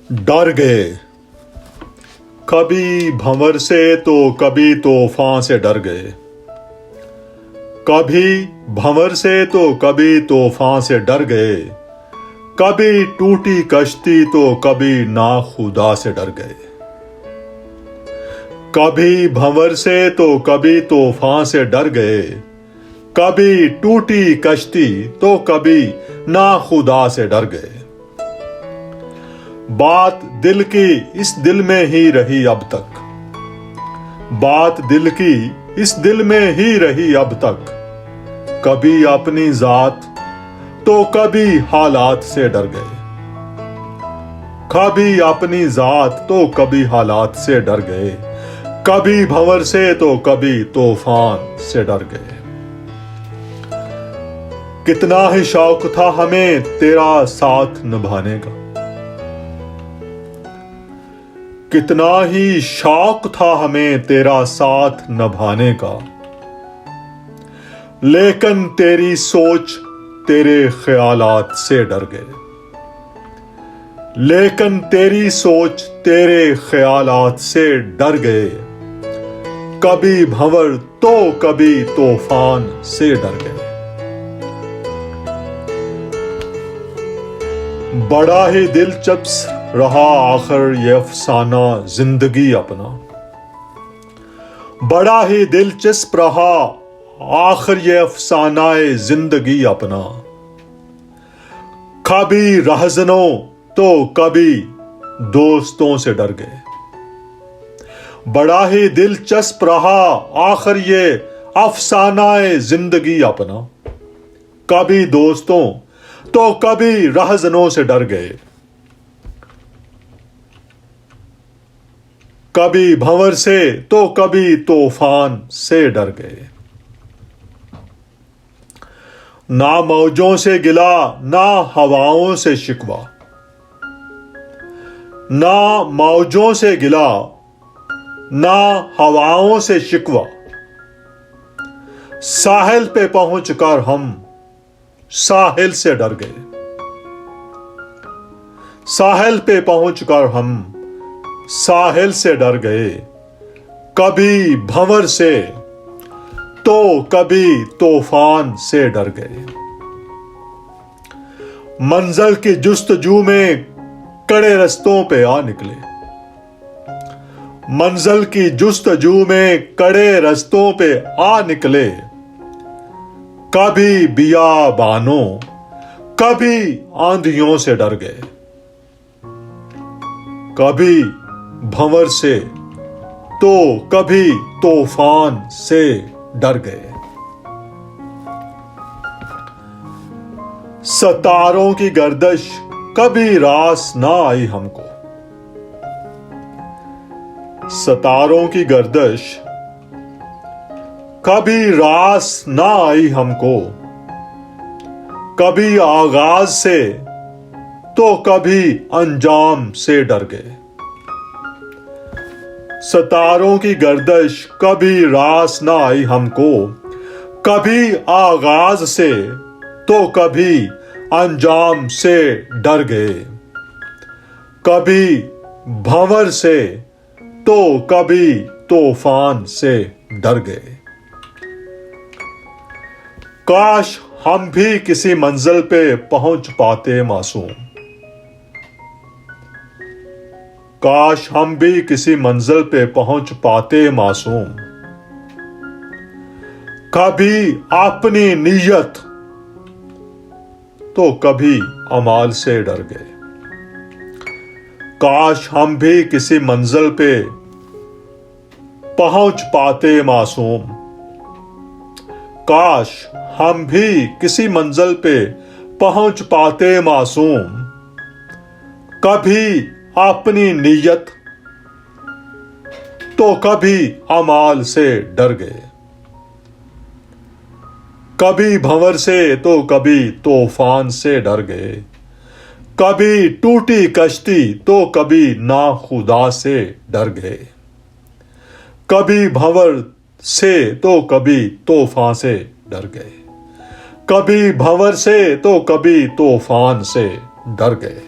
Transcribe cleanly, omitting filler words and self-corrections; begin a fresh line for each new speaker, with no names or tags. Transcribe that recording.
डर गए। कभी भंवर से तो कभी तूफान से डर गए। कभी भंवर से तो कभी तूफान से डर गए। कभी टूटी कश्ती तो कभी नाखुदा से डर गए। कभी भंवर से तो कभी तूफान से डर गए। कभी टूटी कश्ती तो कभी नाखुदा से डर गए। बात दिल की इस दिल में ही रही अब तक। बात दिल की इस दिल में ही रही अब तक। कभी अपनी जात तो कभी हालात से डर गए। कभी अपनी जात तो कभी हालात से डर गए। कभी भंवर से तो कभी तूफान से डर गए। कितना ही शौक था हमें तेरा साथ निभाने का। कितना ही शौक था हमें तेरा साथ निभाने का। लेकिन तेरी सोच तेरे ख्यालात से डर गए। लेकिन तेरी सोच तेरे ख्यालात से डर गए। कभी भंवर तो कभी तूफान से डर गए। बड़ा ही दिलचस्प रहा आखिर ये अफसाना जिंदगी अपना। बड़ा ही दिलचस्प रहा आखिर ये अफसाना जिंदगी अपना। कभी रहजनों तो कभी दोस्तों से डर गए। बड़ा ही दिलचस्प रहा आखिर ये अफसाना जिंदगी अपना। कभी दोस्तों तो कभी रहजनों से डर गए। कभी भंवर से तो कभी तूफान से डर गए। ना मौजों से गिला ना हवाओं से शिकवा। ना मौजों से गिला ना हवाओं से शिकवा। साहिल पे पहुंचकर हम साहिल से डर गए। साहिल पे पहुंचकर हम साहिल से डर गए। कभी भंवर से तो कभी तूफान से डर गए। मंजिल की जुस्तजू में कड़े रस्तों पे आ निकले। मंजिल की जुस्तजू में कड़े रस्तों पे आ निकले। कभी बियाबानों कभी आंधियों से डर गए। कभी भंवर से तो कभी तूफान से डर गए। सितारों की गर्दिश कभी रास ना आई हमको। सितारों की गर्दिश कभी रास ना आई हमको। कभी आगाज से तो कभी अंजाम से डर गए। सितारों की गर्दिश कभी रास ना आई हमको। कभी आगाज से तो कभी अंजाम से डर गए। कभी भंवर से तो कभी तूफान से डर गए। काश हम भी किसी मंजिल पे पहुंच पाते मासूम। काश हम भी किसी मंजिल पे पहुंच पाते मासूम। कभी अपनी नीयत तो कभी अमाल से डर गए। काश हम भी किसी मंजिल पे पहुंच पाते मासूम। काश हम भी किसी मंजिल पे पहुंच पाते मासूम। कभी अपनी नीयत तो कभी अमाल से डर गए। कभी भंवर से तो कभी तूफान से डर गए। कभी टूटी कश्ती तो कभी नाखुदा से डर गए। कभी भंवर से तो कभी तूफान से डर गए। कभी भंवर से तो कभी तूफान से डर गए।